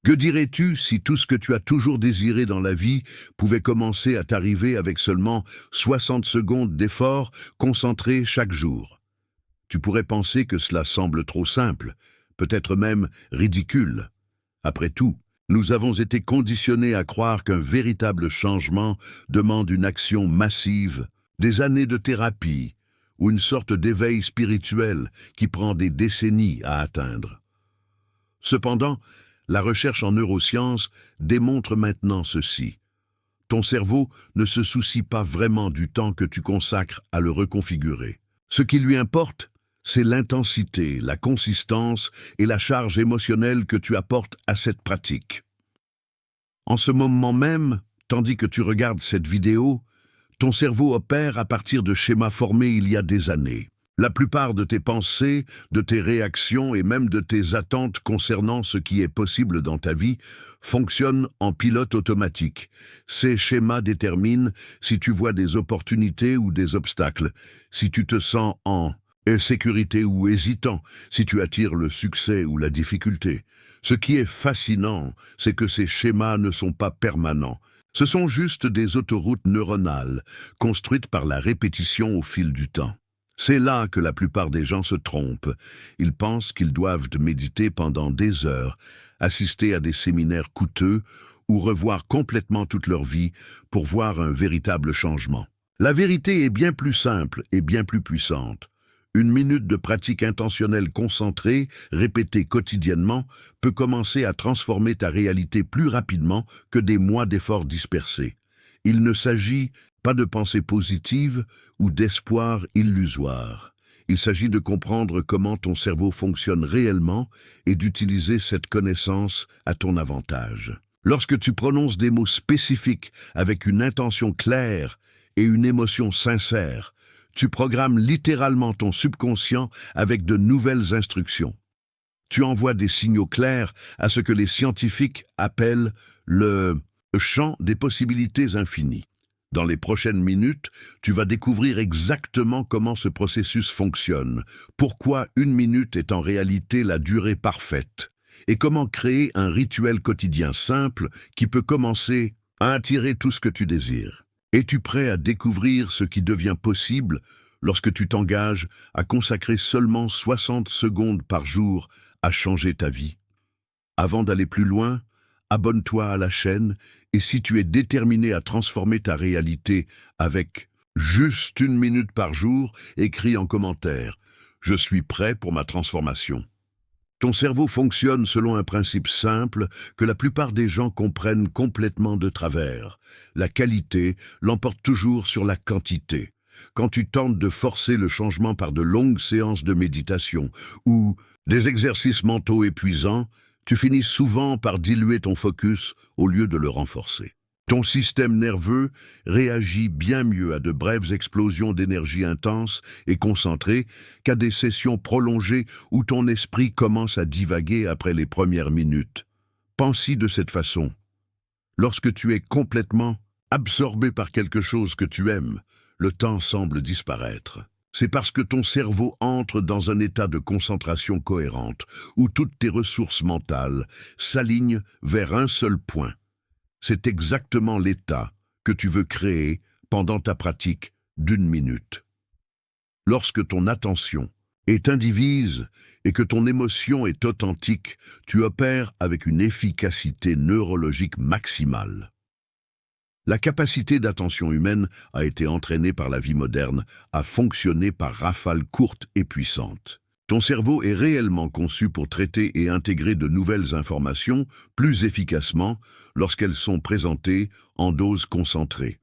Que dirais-tu si tout ce que tu as toujours désiré dans la vie pouvait commencer à t'arriver avec seulement 60 secondes d'effort concentré chaque jour? Tu pourrais penser que cela semble trop simple, peut-être même ridicule. Après tout, nous avons été conditionnés à croire qu'un véritable changement demande une action massive, des années de thérapie, ou une sorte d'éveil spirituel qui prend des décennies à atteindre. Cependant, la recherche en neurosciences démontre maintenant ceci. Ton cerveau ne se soucie pas vraiment du temps que tu consacres à le reconfigurer. Ce qui lui importe, c'est l'intensité, la consistance et la charge émotionnelle que tu apportes à cette pratique. En ce moment même, tandis que tu regardes cette vidéo, ton cerveau opère à partir de schémas formés il y a des années. La plupart de tes pensées, de tes réactions et même de tes attentes concernant ce qui est possible dans ta vie fonctionnent en pilote automatique. Ces schémas déterminent si tu vois des opportunités ou des obstacles, si tu te sens en insécurité ou hésitant, si tu attires le succès ou la difficulté. Ce qui est fascinant, c'est que ces schémas ne sont pas permanents. Ce sont juste des autoroutes neuronales, construites par la répétition au fil du temps. C'est là que la plupart des gens se trompent. Ils pensent qu'ils doivent méditer pendant des heures, assister à des séminaires coûteux ou revoir complètement toute leur vie pour voir un véritable changement. La vérité est bien plus simple et bien plus puissante. Une minute de pratique intentionnelle concentrée, répétée quotidiennement, peut commencer à transformer ta réalité plus rapidement que des mois d'efforts dispersés. Il ne s'agit pas de pensée positive ou d'espoir illusoire. Il s'agit de comprendre comment ton cerveau fonctionne réellement et d'utiliser cette connaissance à ton avantage. Lorsque tu prononces des mots spécifiques avec une intention claire et une émotion sincère, tu programmes littéralement ton subconscient avec de nouvelles instructions. Tu envoies des signaux clairs à ce que les scientifiques appellent le champ des possibilités infinies. Dans les prochaines minutes, tu vas découvrir exactement comment ce processus fonctionne, pourquoi une minute est en réalité la durée parfaite, et comment créer un rituel quotidien simple qui peut commencer à attirer tout ce que tu désires. Es-tu prêt à découvrir ce qui devient possible lorsque tu t'engages à consacrer seulement 60 secondes par jour à changer ta vie? Avant d'aller plus loin, abonne-toi à la chaîne et si tu es déterminé à transformer ta réalité avec juste une minute par jour, écris en commentaire « Je suis prêt pour ma transformation ». Ton cerveau fonctionne selon un principe simple que la plupart des gens comprennent complètement de travers. La qualité l'emporte toujours sur la quantité. Quand tu tentes de forcer le changement par de longues séances de méditation ou des exercices mentaux épuisants, tu finis souvent par diluer ton focus au lieu de le renforcer. Ton système nerveux réagit bien mieux à de brèves explosions d'énergie intense et concentrée qu'à des sessions prolongées où ton esprit commence à divaguer après les premières minutes. Pense-y de cette façon. Lorsque tu es complètement absorbé par quelque chose que tu aimes, le temps semble disparaître. C'est parce que ton cerveau entre dans un état de concentration cohérente, où toutes tes ressources mentales s'alignent vers un seul point. C'est exactement l'état que tu veux créer pendant ta pratique d'une minute. Lorsque ton attention est indivise et que ton émotion est authentique, tu opères avec une efficacité neurologique maximale. La capacité d'attention humaine a été entraînée par la vie moderne à fonctionner par rafales courtes et puissantes. Ton cerveau est réellement conçu pour traiter et intégrer de nouvelles informations plus efficacement lorsqu'elles sont présentées en doses concentrées.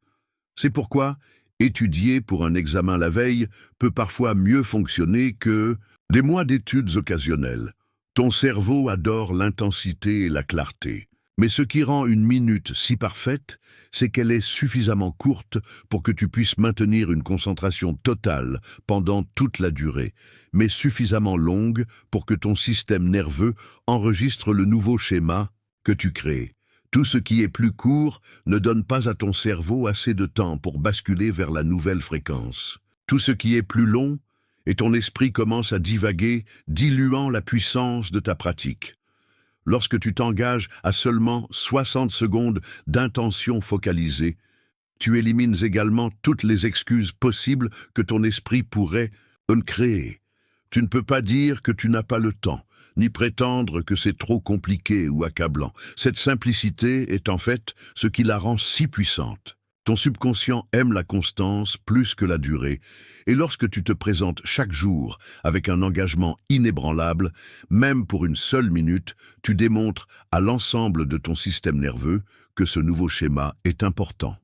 C'est pourquoi étudier pour un examen la veille peut parfois mieux fonctionner que des mois d'études occasionnelles. Ton cerveau adore l'intensité et la clarté. Mais ce qui rend une minute si parfaite, c'est qu'elle est suffisamment courte pour que tu puisses maintenir une concentration totale pendant toute la durée, mais suffisamment longue pour que ton système nerveux enregistre le nouveau schéma que tu crées. Tout ce qui est plus court ne donne pas à ton cerveau assez de temps pour basculer vers la nouvelle fréquence. Tout ce qui est plus long, et ton esprit commence à divaguer, diluant la puissance de ta pratique. Lorsque tu t'engages à seulement 60 secondes d'intention focalisée, tu élimines également toutes les excuses possibles que ton esprit pourrait créer. Tu ne peux pas dire que tu n'as pas le temps, ni prétendre que c'est trop compliqué ou accablant. Cette simplicité est en fait ce qui la rend si puissante. Ton subconscient aime la constance plus que la durée, et lorsque tu te présentes chaque jour avec un engagement inébranlable, même pour une seule minute, tu démontres à l'ensemble de ton système nerveux que ce nouveau schéma est important.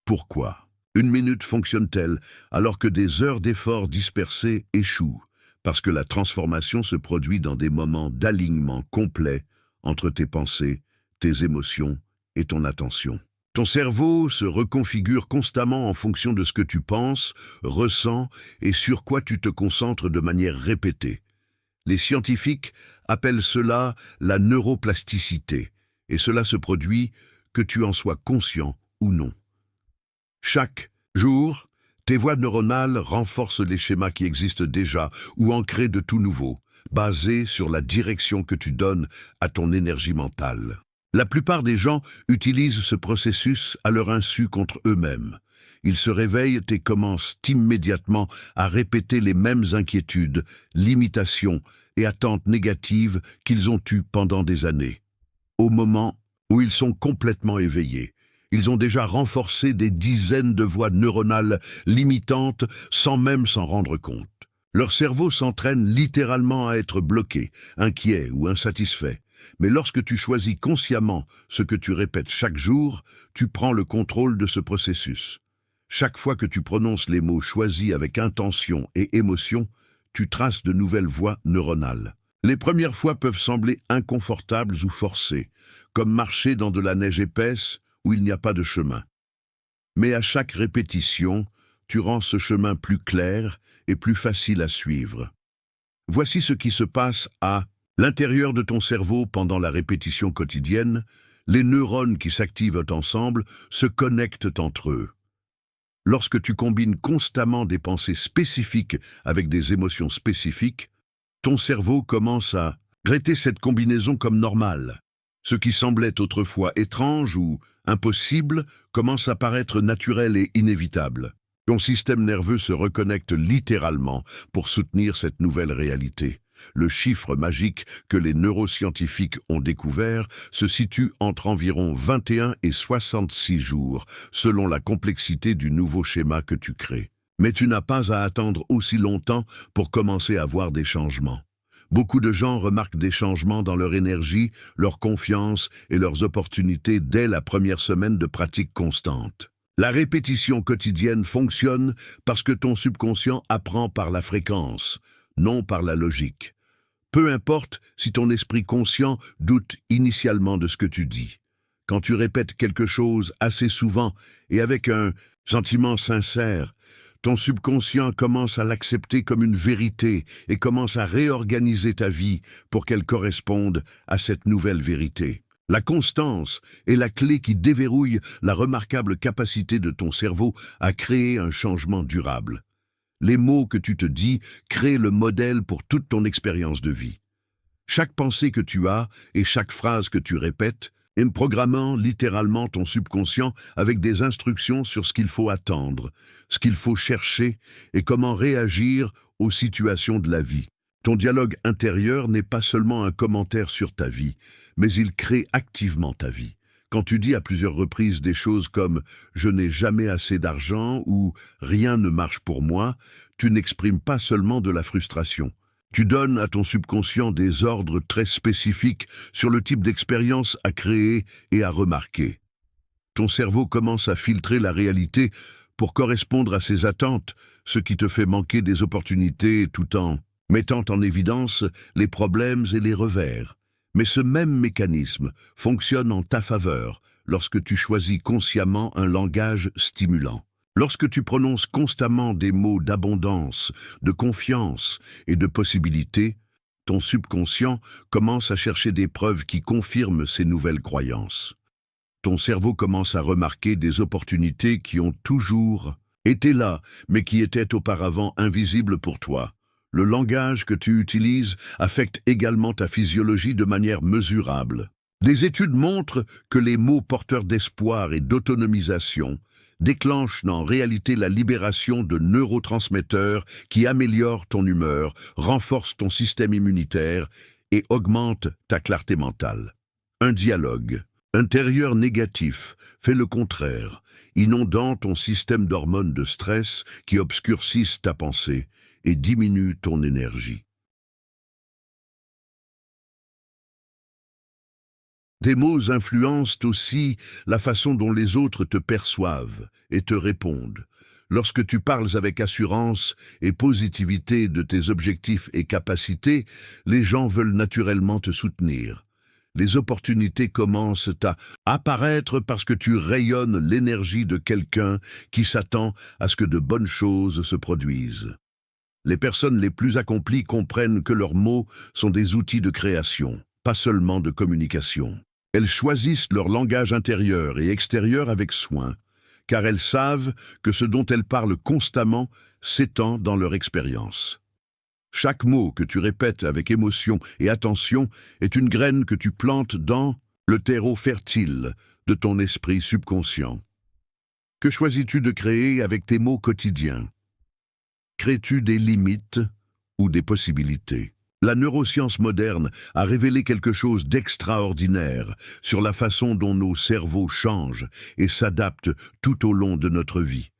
Pourquoi une minute fonctionne-t-elle alors que des heures d'efforts dispersés échouent? Parce que la transformation se produit dans des moments d'alignement complet entre tes pensées, tes émotions et ton attention. Ton cerveau se reconfigure constamment en fonction de ce que tu penses, ressens et sur quoi tu te concentres de manière répétée. Les scientifiques appellent cela la neuroplasticité, et cela se produit que tu en sois conscient ou non. Chaque jour, tes voies neuronales renforcent les schémas qui existent déjà ou en créent de tout nouveau, basés sur la direction que tu donnes à ton énergie mentale. La plupart des gens utilisent ce processus à leur insu contre eux-mêmes. Ils se réveillent et commencent immédiatement à répéter les mêmes inquiétudes, limitations et attentes négatives qu'ils ont eues pendant des années. Au moment où ils sont complètement éveillés, ils ont déjà renforcé des dizaines de voies neuronales limitantes sans même s'en rendre compte. Leur cerveau s'entraîne littéralement à être bloqué, inquiet ou insatisfait. Mais lorsque tu choisis consciemment ce que tu répètes chaque jour, tu prends le contrôle de ce processus. Chaque fois que tu prononces les mots choisis avec intention et émotion, tu traces de nouvelles voies neuronales. Les premières fois peuvent sembler inconfortables ou forcées, comme marcher dans de la neige épaisse où il n'y a pas de chemin. Mais à chaque répétition, tu rends ce chemin plus clair et plus facile à suivre. Voici ce qui se passe à l'intérieur de ton cerveau pendant la répétition quotidienne. Les neurones qui s'activent ensemble se connectent entre eux. Lorsque tu combines constamment des pensées spécifiques avec des émotions spécifiques, ton cerveau commence à traiter cette combinaison comme normale. Ce qui semblait autrefois étrange ou impossible commence à paraître naturel et inévitable. Ton système nerveux se reconnecte littéralement pour soutenir cette nouvelle réalité. Le chiffre magique que les neuroscientifiques ont découvert se situe entre environ 21 et 66 jours, selon la complexité du nouveau schéma que tu crées. Mais tu n'as pas à attendre aussi longtemps pour commencer à voir des changements. Beaucoup de gens remarquent des changements dans leur énergie, leur confiance et leurs opportunités dès la première semaine de pratique constante. La répétition quotidienne fonctionne parce que ton subconscient apprend par la fréquence, non par la logique. Peu importe si ton esprit conscient doute initialement de ce que tu dis. Quand tu répètes quelque chose assez souvent et avec un sentiment sincère, ton subconscient commence à l'accepter comme une vérité et commence à réorganiser ta vie pour qu'elle corresponde à cette nouvelle vérité. La constance est la clé qui déverrouille la remarquable capacité de ton cerveau à créer un changement durable. Les mots que tu te dis créent le modèle pour toute ton expérience de vie. Chaque pensée que tu as et chaque phrase que tu répètes est programmant littéralement ton subconscient avec des instructions sur ce qu'il faut attendre, ce qu'il faut chercher et comment réagir aux situations de la vie. Ton dialogue intérieur n'est pas seulement un commentaire sur ta vie, mais il crée activement ta vie. Quand tu dis à plusieurs reprises des choses comme « je n'ai jamais assez d'argent » ou « rien ne marche pour moi », tu n'exprimes pas seulement de la frustration. Tu donnes à ton subconscient des ordres très spécifiques sur le type d'expérience à créer et à remarquer. Ton cerveau commence à filtrer la réalité pour correspondre à ses attentes, ce qui te fait manquer des opportunités tout en mettant en évidence les problèmes et les revers. Mais ce même mécanisme fonctionne en ta faveur lorsque tu choisis consciemment un langage stimulant. Lorsque tu prononces constamment des mots d'abondance, de confiance et de possibilité, ton subconscient commence à chercher des preuves qui confirment ces nouvelles croyances. Ton cerveau commence à remarquer des opportunités qui ont toujours été là, mais qui étaient auparavant invisibles pour toi. Le langage que tu utilises affecte également ta physiologie de manière mesurable. Des études montrent que les mots porteurs d'espoir et d'autonomisation déclenchent en réalité la libération de neurotransmetteurs qui améliorent ton humeur, renforcent ton système immunitaire et augmentent ta clarté mentale. Un dialogue intérieur négatif fait le contraire, inondant ton système d'hormones de stress qui obscurcissent ta pensée et diminuent ton énergie. Tes mots influencent aussi la façon dont les autres te perçoivent et te répondent. Lorsque tu parles avec assurance et positivité de tes objectifs et capacités, les gens veulent naturellement te soutenir. Les opportunités commencent à apparaître parce que tu rayonnes l'énergie de quelqu'un qui s'attend à ce que de bonnes choses se produisent. Les personnes les plus accomplies comprennent que leurs mots sont des outils de création, pas seulement de communication. Elles choisissent leur langage intérieur et extérieur avec soin, car elles savent que ce dont elles parlent constamment s'étend dans leur expérience. Chaque mot que tu répètes avec émotion et attention est une graine que tu plantes dans le terreau fertile de ton esprit subconscient. Que choisis-tu de créer avec tes mots quotidiens? Crées-tu des limites ou des possibilités? La neuroscience moderne a révélé quelque chose d'extraordinaire sur la façon dont nos cerveaux changent et s'adaptent tout au long de notre vie.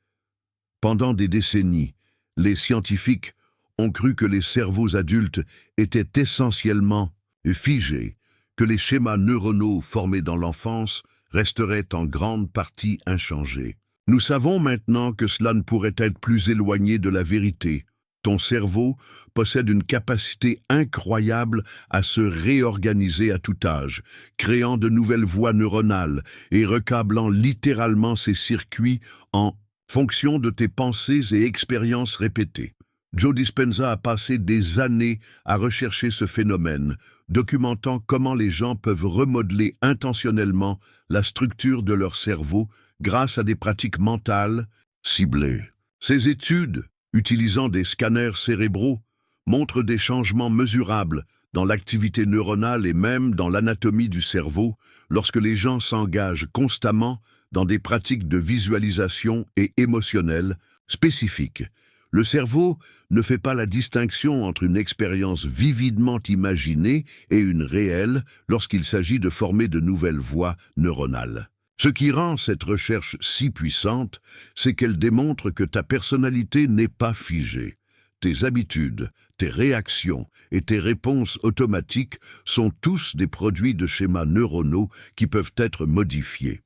Pendant des décennies, les scientifiques ont cru que les cerveaux adultes étaient essentiellement figés, que les schémas neuronaux formés dans l'enfance resteraient en grande partie inchangés. Nous savons maintenant que cela ne pourrait être plus éloigné de la vérité. Ton cerveau possède une capacité incroyable à se réorganiser à tout âge, créant de nouvelles voies neuronales et recablant littéralement ses circuits en fonction de tes pensées et expériences répétées. Joe Dispenza a passé des années à rechercher ce phénomène, documentant comment les gens peuvent remodeler intentionnellement la structure de leur cerveau grâce à des pratiques mentales ciblées. Ces études, utilisant des scanners cérébraux, montrent des changements mesurables dans l'activité neuronale et même dans l'anatomie du cerveau lorsque les gens s'engagent constamment dans des pratiques de visualisation et émotionnelles spécifiques. Le cerveau ne fait pas la distinction entre une expérience vividement imaginée et une réelle lorsqu'il s'agit de former de nouvelles voies neuronales. Ce qui rend cette recherche si puissante, c'est qu'elle démontre que ta personnalité n'est pas figée. Tes habitudes, tes réactions et tes réponses automatiques sont tous des produits de schémas neuronaux qui peuvent être modifiés.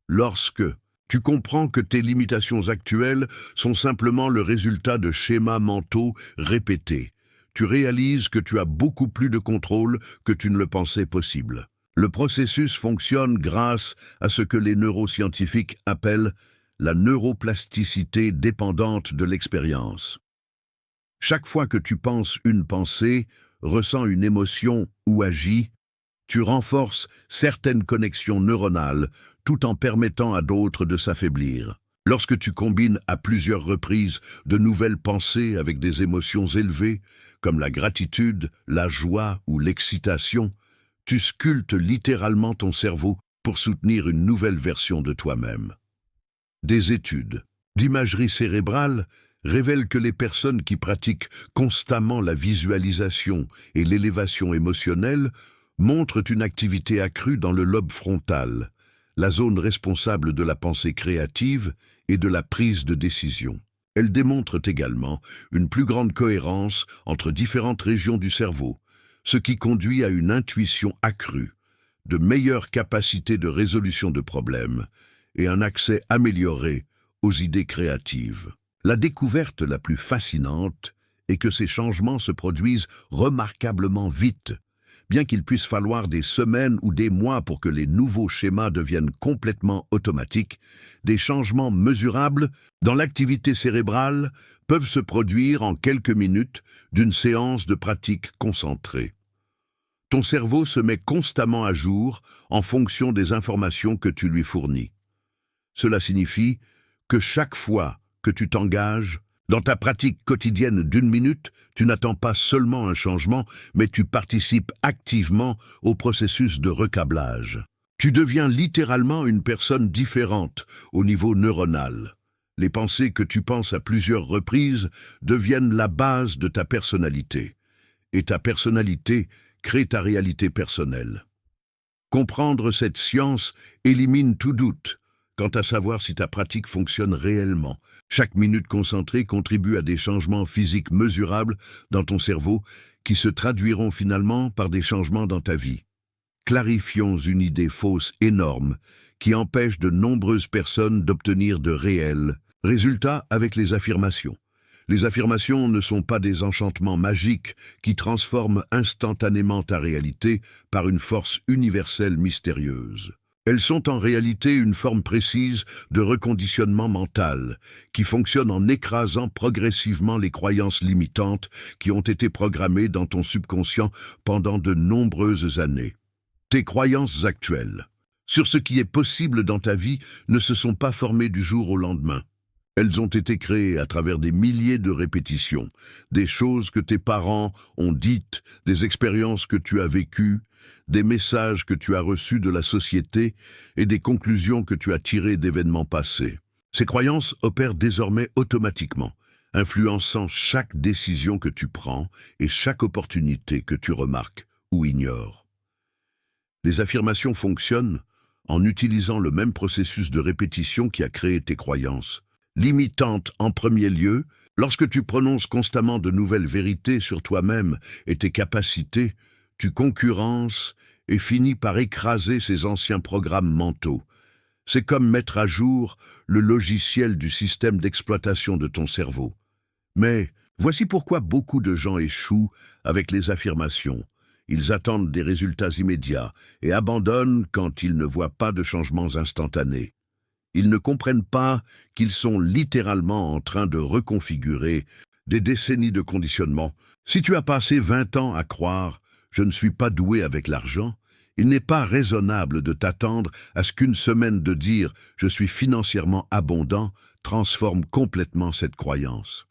Lorsque tu comprends que tes limitations actuelles sont simplement le résultat de schémas mentaux répétés, tu réalises que tu as beaucoup plus de contrôle que tu ne le pensais possible. Le processus fonctionne grâce à ce que les neuroscientifiques appellent la neuroplasticité dépendante de l'expérience. Chaque fois que tu penses une pensée, ressens une émotion ou agis, tu renforces certaines connexions neuronales tout en permettant à d'autres de s'affaiblir. Lorsque tu combines à plusieurs reprises de nouvelles pensées avec des émotions élevées, comme la gratitude, la joie ou l'excitation, tu sculptes littéralement ton cerveau pour soutenir une nouvelle version de toi-même. Des études d'imagerie cérébrale révèlent que les personnes qui pratiquent constamment la visualisation et l'élévation émotionnelle montrent une activité accrue dans le lobe frontal, la zone responsable de la pensée créative et de la prise de décision. Elles démontrent également une plus grande cohérence entre différentes régions du cerveau, ce qui conduit à une intuition accrue, de meilleures capacités de résolution de problèmes et un accès amélioré aux idées créatives. La découverte la plus fascinante est que ces changements se produisent remarquablement vite, bien qu'il puisse falloir des semaines ou des mois pour que les nouveaux schémas deviennent complètement automatiques. Des changements mesurables dans l'activité cérébrale peuvent se produire en quelques minutes d'une séance de pratique concentrée. Ton cerveau se met constamment à jour en fonction des informations que tu lui fournis. Cela signifie que chaque fois que tu t'engages, Dans ta pratique quotidienne d'une minute, tu n'attends pas seulement un changement, mais tu participes activement au processus de recablage. Tu deviens littéralement une personne différente au niveau neuronal. Les pensées que tu penses à plusieurs reprises deviennent la base de ta personnalité. Et ta personnalité crée ta réalité personnelle. Comprendre cette science élimine tout doute quant à savoir si ta pratique fonctionne réellement. Chaque minute concentrée contribue à des changements physiques mesurables dans ton cerveau qui se traduiront finalement par des changements dans ta vie. Clarifions une idée fausse énorme qui empêche de nombreuses personnes d'obtenir de réels résultats avec les affirmations. Les affirmations ne sont pas des enchantements magiques qui transforment instantanément ta réalité par une force universelle mystérieuse. Elles sont en réalité une forme précise de reconditionnement mental qui fonctionne en écrasant progressivement les croyances limitantes qui ont été programmées dans ton subconscient pendant de nombreuses années. Tes croyances actuelles sur ce qui est possible dans ta vie ne se sont pas formées du jour au lendemain. Elles ont été créées à travers des milliers de répétitions, des choses que tes parents ont dites, des expériences que tu as vécues, des messages que tu as reçus de la société et des conclusions que tu as tirées d'événements passés. Ces croyances opèrent désormais automatiquement, influençant chaque décision que tu prends et chaque opportunité que tu remarques ou ignores. Les affirmations fonctionnent en utilisant le même processus de répétition qui a créé tes croyances. Limitante en premier lieu, lorsque tu prononces constamment de nouvelles vérités sur toi-même et tes capacités, tu concurrences et finis par écraser ces anciens programmes mentaux. C'est comme mettre à jour le logiciel du système d'exploitation de ton cerveau. Mais voici pourquoi beaucoup de gens échouent avec les affirmations. Ils attendent des résultats immédiats et abandonnent quand ils ne voient pas de changements instantanés. Ils ne comprennent pas qu'ils sont littéralement en train de reconfigurer des décennies de conditionnement. Si tu as passé 20 ans à croire « je ne suis pas doué avec l'argent », il n'est pas raisonnable de t'attendre à ce qu'une semaine de dire « je suis financièrement abondant » transforme complètement cette croyance.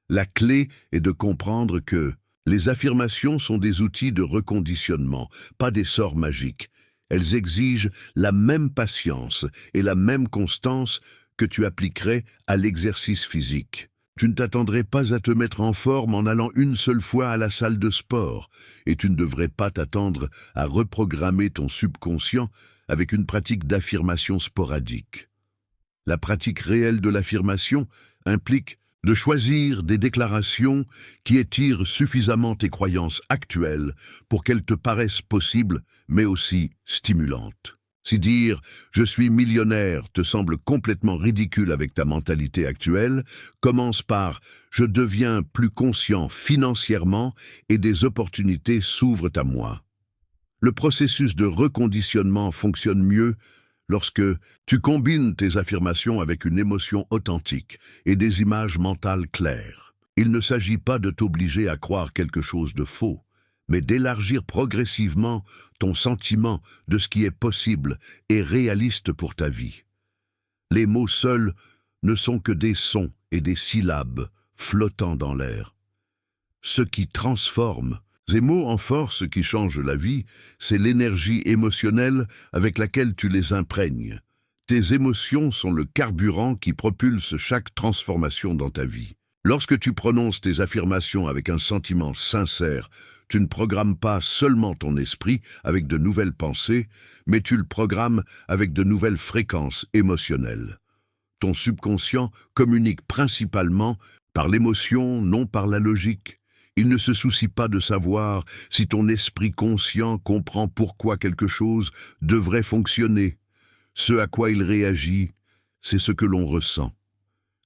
La clé est de comprendre que les affirmations sont des outils de reconditionnement, pas des sorts magiques. Elles exigent la même patience et la même constance que tu appliquerais à l'exercice physique. Tu ne t'attendrais pas à te mettre en forme en allant une seule fois à la salle de sport, et tu ne devrais pas t'attendre à reprogrammer ton subconscient avec une pratique d'affirmation sporadique. La pratique réelle de l'affirmation implique de choisir des déclarations qui étirent suffisamment tes croyances actuelles pour qu'elles te paraissent possibles, mais aussi stimulantes. Si dire « je suis millionnaire » te semble complètement ridicule avec ta mentalité actuelle, commence par « je deviens plus conscient financièrement et des opportunités s'ouvrent à moi ». Le processus de reconditionnement fonctionne mieux lorsque tu combines tes affirmations avec une émotion authentique et des images mentales claires. Il ne s'agit pas de t'obliger à croire quelque chose de faux, mais d'élargir progressivement ton sentiment de ce qui est possible et réaliste pour ta vie. Les mots seuls ne sont que des sons et des syllabes flottant dans l'air. Ce qui transforme, ces mots en force qui changent la vie, c'est l'énergie émotionnelle avec laquelle tu les imprègnes. Tes émotions sont le carburant qui propulse chaque transformation dans ta vie. Lorsque tu prononces tes affirmations avec un sentiment sincère, tu ne programmes pas seulement ton esprit avec de nouvelles pensées, mais tu le programmes avec de nouvelles fréquences émotionnelles. Ton subconscient communique principalement par l'émotion, non par la logique. Il ne se soucie pas de savoir si ton esprit conscient comprend pourquoi quelque chose devrait fonctionner. Ce à quoi il réagit, c'est ce que l'on ressent.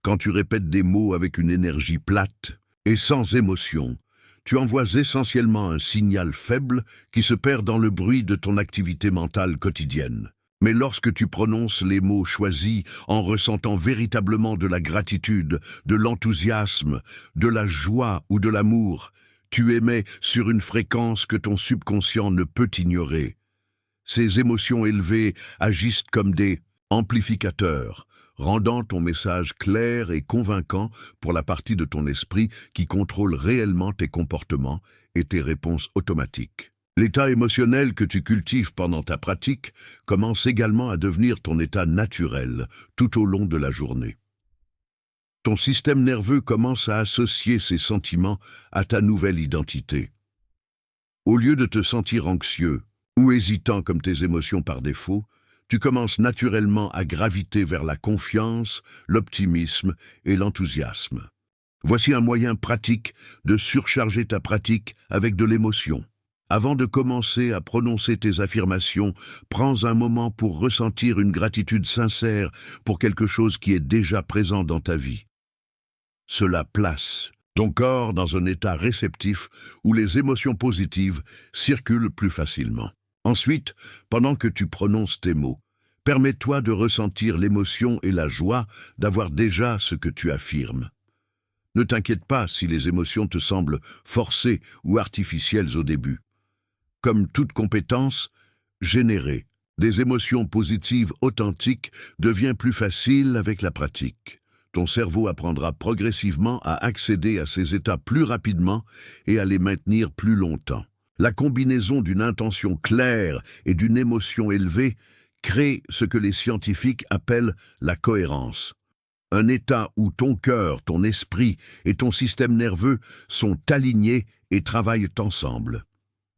Quand tu répètes des mots avec une énergie plate et sans émotion, tu envoies essentiellement un signal faible qui se perd dans le bruit de ton activité mentale quotidienne. Mais lorsque tu prononces les mots choisis en ressentant véritablement de la gratitude, de l'enthousiasme, de la joie ou de l'amour, tu émets sur une fréquence que ton subconscient ne peut ignorer. Ces émotions élevées agissent comme des amplificateur, rendant ton message clair et convaincant pour la partie de ton esprit qui contrôle réellement tes comportements et tes réponses automatiques. L'état émotionnel que tu cultives pendant ta pratique commence également à devenir ton état naturel tout au long de la journée. Ton système nerveux commence à associer ces sentiments à ta nouvelle identité. Au lieu de te sentir anxieux ou hésitant comme tes émotions par défaut, tu commences naturellement à graviter vers la confiance, l'optimisme et l'enthousiasme. Voici un moyen pratique de surcharger ta pratique avec de l'émotion. Avant de commencer à prononcer tes affirmations, prends un moment pour ressentir une gratitude sincère pour quelque chose qui est déjà présent dans ta vie. Cela place ton corps dans un état réceptif où les émotions positives circulent plus facilement. Ensuite, pendant que tu prononces tes mots, permets-toi de ressentir l'émotion et la joie d'avoir déjà ce que tu affirmes. Ne t'inquiète pas si les émotions te semblent forcées ou artificielles au début. Comme toute compétence, générer des émotions positives authentiques devient plus facile avec la pratique. Ton cerveau apprendra progressivement à accéder à ces états plus rapidement et à les maintenir plus longtemps. La combinaison d'une intention claire et d'une émotion élevée crée ce que les scientifiques appellent la cohérence. Un état où ton cœur, ton esprit et ton système nerveux sont alignés et travaillent ensemble.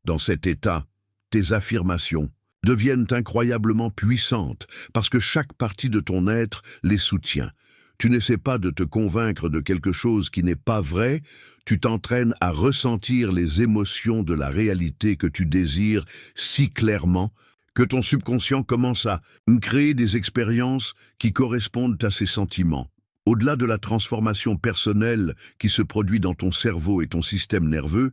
Dans cet état, tes affirmations deviennent incroyablement puissantes parce que chaque partie de ton être les soutient. Tu n'essaies pas de te convaincre de quelque chose qui n'est pas vrai, tu t'entraînes à ressentir les émotions de la réalité que tu désires si clairement que ton subconscient commence à créer des expériences qui correspondent à ces sentiments. Au-delà de la transformation personnelle qui se produit dans ton cerveau et ton système nerveux,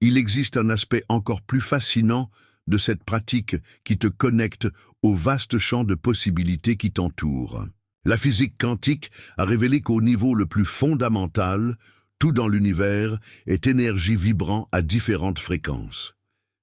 il existe un aspect encore plus fascinant de cette pratique qui te connecte au vaste champ de possibilités qui t'entoure. La physique quantique a révélé qu'au niveau le plus fondamental, tout dans l'univers est énergie vibrant à différentes fréquences.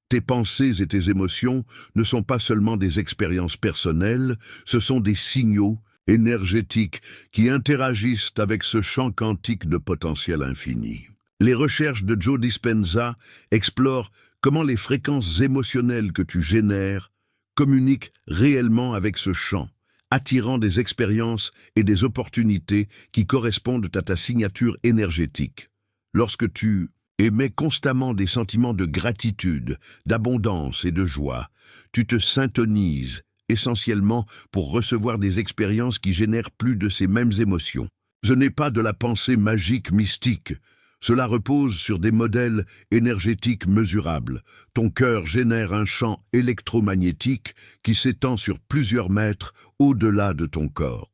Tes pensées et tes émotions ne sont pas seulement des expériences personnelles, ce sont des signaux énergétiques qui interagissent avec ce champ quantique de potentiel infini. Les recherches de Joe Dispenza explorent comment les fréquences émotionnelles que tu génères communiquent réellement avec ce champ, attirant des expériences et des opportunités qui correspondent à ta signature énergétique. Lorsque tu émets constamment des sentiments de gratitude, d'abondance et de joie, tu te syntonises essentiellement pour recevoir des expériences qui génèrent plus de ces mêmes émotions. Ce n'est pas de la pensée magique mystique. Cela repose sur des modèles énergétiques mesurables. Ton cœur génère un champ électromagnétique qui s'étend sur plusieurs mètres au-delà de ton corps.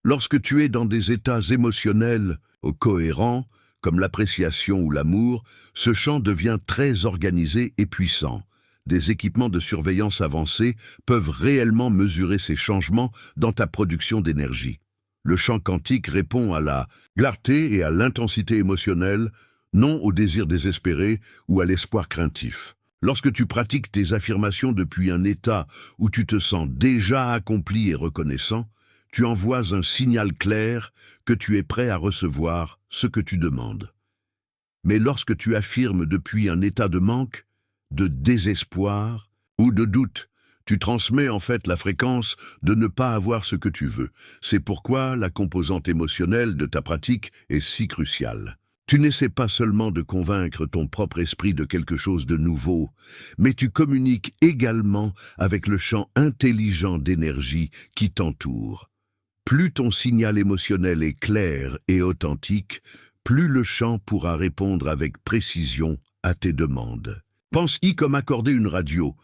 Lorsque tu es dans des états émotionnels cohérents, comme l'appréciation ou l'amour, ce champ devient très organisé et puissant. Des équipements de surveillance avancés peuvent réellement mesurer ces changements dans ta production d'énergie. Le champ quantique répond à la clarté et à l'intensité émotionnelle, non au désir désespéré ou à l'espoir craintif. Lorsque tu pratiques tes affirmations depuis un état où tu te sens déjà accompli et reconnaissant, tu envoies un signal clair que tu es prêt à recevoir ce que tu demandes. Mais lorsque tu affirmes depuis un état de manque, de désespoir ou de doute, tu transmets en fait la fréquence de ne pas avoir ce que tu veux. C'est pourquoi la composante émotionnelle de ta pratique est si cruciale. Tu n'essaies pas seulement de convaincre ton propre esprit de quelque chose de nouveau, mais tu communiques également avec le champ intelligent d'énergie qui t'entoure. Plus ton signal émotionnel est clair et authentique, plus le champ pourra répondre avec précision à tes demandes. Pense-y comme accorder une radio.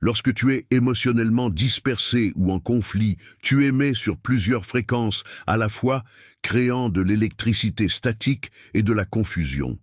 Lorsque tu es émotionnellement dispersé ou en conflit, tu émets sur plusieurs fréquences à la fois, créant de l'électricité statique et de la confusion.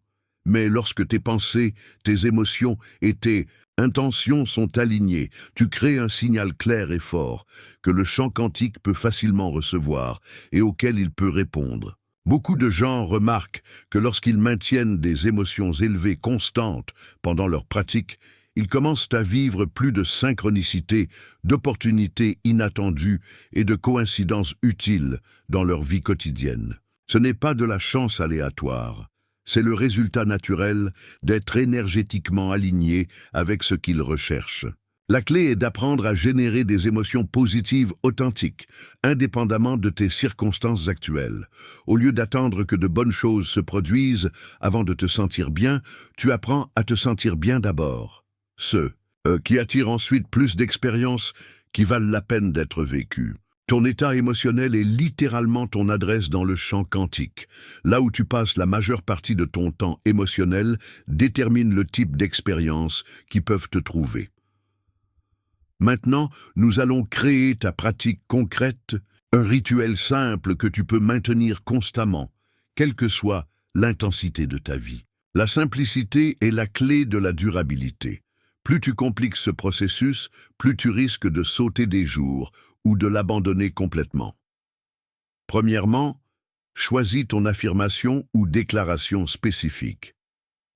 Mais lorsque tes pensées, tes émotions et tes intentions sont alignées, tu crées un signal clair et fort que le champ quantique peut facilement recevoir et auquel il peut répondre. Beaucoup de gens remarquent que lorsqu'ils maintiennent des émotions élevées constantes pendant leur pratique, Ils commencent à vivre plus de synchronicité, d'opportunités inattendues et de coïncidences utiles dans leur vie quotidienne. Ce n'est pas de la chance aléatoire, c'est le résultat naturel d'être énergétiquement aligné avec ce qu'ils recherchent. La clé est d'apprendre à générer des émotions positives authentiques, indépendamment de tes circonstances actuelles. Au lieu d'attendre que de bonnes choses se produisent avant de te sentir bien, tu apprends à te sentir bien d'abord. Ceux qui attirent ensuite plus d'expériences qui valent la peine d'être vécues. Ton état émotionnel est littéralement ton adresse dans le champ quantique. Là où tu passes la majeure partie de ton temps émotionnel détermine le type d'expériences qui peuvent te trouver. Maintenant, nous allons créer ta pratique concrète, un rituel simple que tu peux maintenir constamment, quelle que soit l'intensité de ta vie. La simplicité est la clé de la durabilité. Plus tu compliques ce processus, plus tu risques de sauter des jours ou de l'abandonner complètement. Premièrement, choisis ton affirmation ou déclaration spécifique.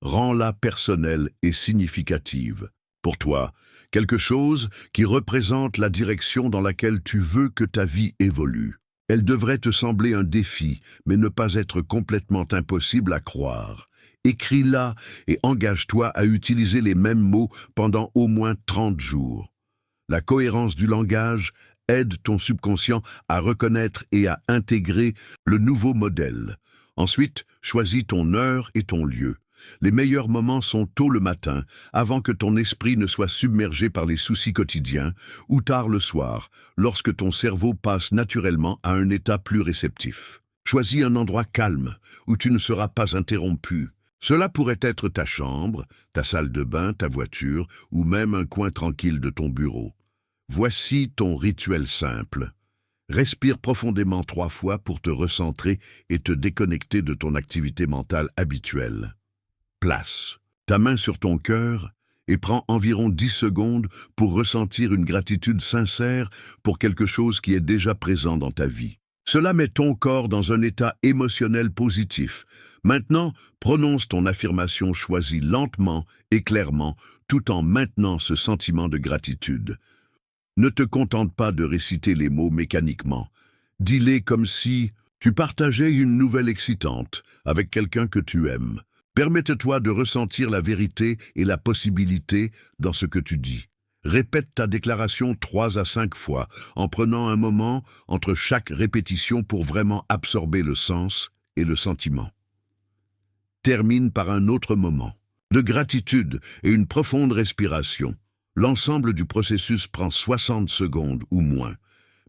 Rends-la personnelle et significative. Pour toi, quelque chose qui représente la direction dans laquelle tu veux que ta vie évolue. Elle devrait te sembler un défi, mais ne pas être complètement impossible à croire. Écris-la et engage-toi à utiliser les mêmes mots pendant au moins 30 jours. La cohérence du langage aide ton subconscient à reconnaître et à intégrer le nouveau modèle. Ensuite, choisis ton heure et ton lieu. Les meilleurs moments sont tôt le matin, avant que ton esprit ne soit submergé par les soucis quotidiens, ou tard le soir, lorsque ton cerveau passe naturellement à un état plus réceptif. Choisis un endroit calme, où tu ne seras pas interrompu. Cela pourrait être ta chambre, ta salle de bain, ta voiture, ou même un coin tranquille de ton bureau. Voici ton rituel simple. Respire profondément 3 fois pour te recentrer et te déconnecter de ton activité mentale habituelle. Place ta main sur ton cœur et prends environ 10 secondes pour ressentir une gratitude sincère pour quelque chose qui est déjà présent dans ta vie. Cela met ton corps dans un état émotionnel positif. Maintenant, prononce ton affirmation choisie lentement et clairement, tout en maintenant ce sentiment de gratitude. Ne te contente pas de réciter les mots mécaniquement. Dis-les comme si tu partageais une nouvelle excitante avec quelqu'un que tu aimes. Permette-toi de ressentir la vérité et la possibilité dans ce que tu dis. Répète ta déclaration 3 à 5 fois, en prenant un moment entre chaque répétition pour vraiment absorber le sens et le sentiment. Termine par un autre moment, de gratitude et une profonde respiration. L'ensemble du processus prend 60 secondes ou moins,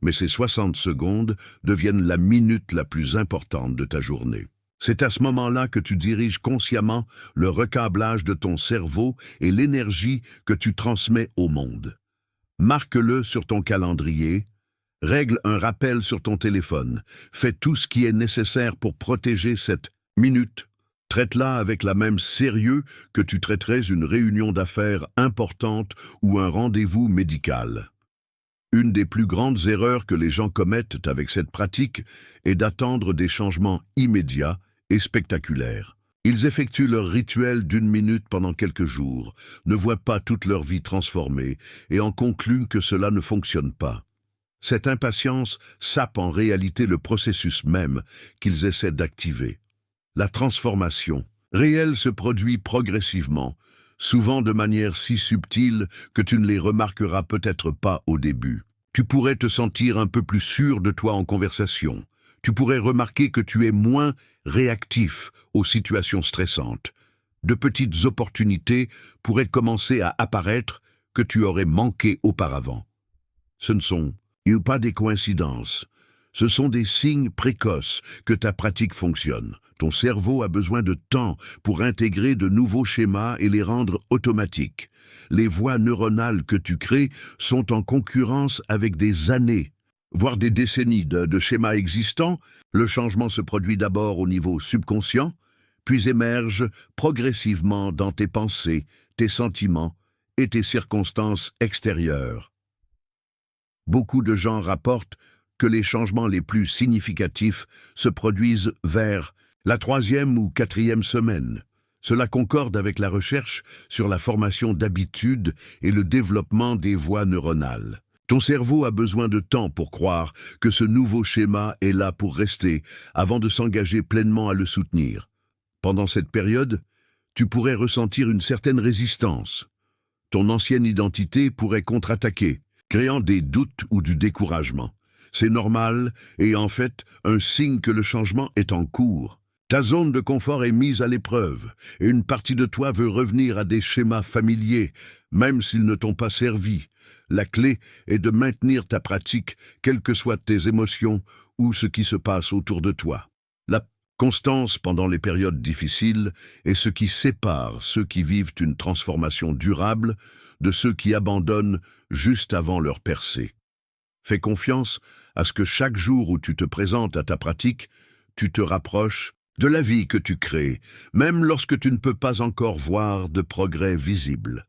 mais ces 60 secondes deviennent la minute la plus importante de ta journée. C'est à ce moment-là que tu diriges consciemment le recablage de ton cerveau et l'énergie que tu transmets au monde. Marque-le sur ton calendrier, règle un rappel sur ton téléphone, fais tout ce qui est nécessaire pour protéger cette minute. Traite-la avec la même sérieux que tu traiterais une réunion d'affaires importante ou un rendez-vous médical. Une des plus grandes erreurs que les gens commettent avec cette pratique est d'attendre des changements immédiats et spectaculaires. Ils effectuent leur rituel d'1 minute pendant quelques jours, ne voient pas toute leur vie transformée et en concluent que cela ne fonctionne pas. Cette impatience sape en réalité le processus même qu'ils essaient d'activer. La transformation réelle se produit progressivement, souvent de manière si subtile que tu ne les remarqueras peut-être pas au début. Tu pourrais te sentir un peu plus sûr de toi en conversation. Tu pourrais remarquer que tu es moins réactif aux situations stressantes. De petites opportunités pourraient commencer à apparaître que tu aurais manqué auparavant. Ce ne sont pas des coïncidences. Ce sont des signes précoces que ta pratique fonctionne. Ton cerveau a besoin de temps pour intégrer de nouveaux schémas et les rendre automatiques. Les voies neuronales que tu crées sont en concurrence avec des années, voire des décennies de schémas existants. Le changement se produit d'abord au niveau subconscient, puis émerge progressivement dans tes pensées, tes sentiments et tes circonstances extérieures. Beaucoup de gens rapportent que les changements les plus significatifs se produisent vers la 3e ou 4e semaine. Cela concorde avec la recherche sur la formation d'habitudes et le développement des voies neuronales. Ton cerveau a besoin de temps pour croire que ce nouveau schéma est là pour rester avant de s'engager pleinement à le soutenir. Pendant cette période, tu pourrais ressentir une certaine résistance. Ton ancienne identité pourrait contre-attaquer, créant des doutes ou du découragement. C'est normal et en fait un signe que le changement est en cours. Ta zone de confort est mise à l'épreuve et une partie de toi veut revenir à des schémas familiers, même s'ils ne t'ont pas servi. La clé est de maintenir ta pratique, quelles que soient tes émotions ou ce qui se passe autour de toi. La constance pendant les périodes difficiles est ce qui sépare ceux qui vivent une transformation durable de ceux qui abandonnent juste avant leur percée. Fais confiance à ce que chaque jour où tu te présentes à ta pratique, tu te rapproches de la vie que tu crées, même lorsque tu ne peux pas encore voir de progrès visible.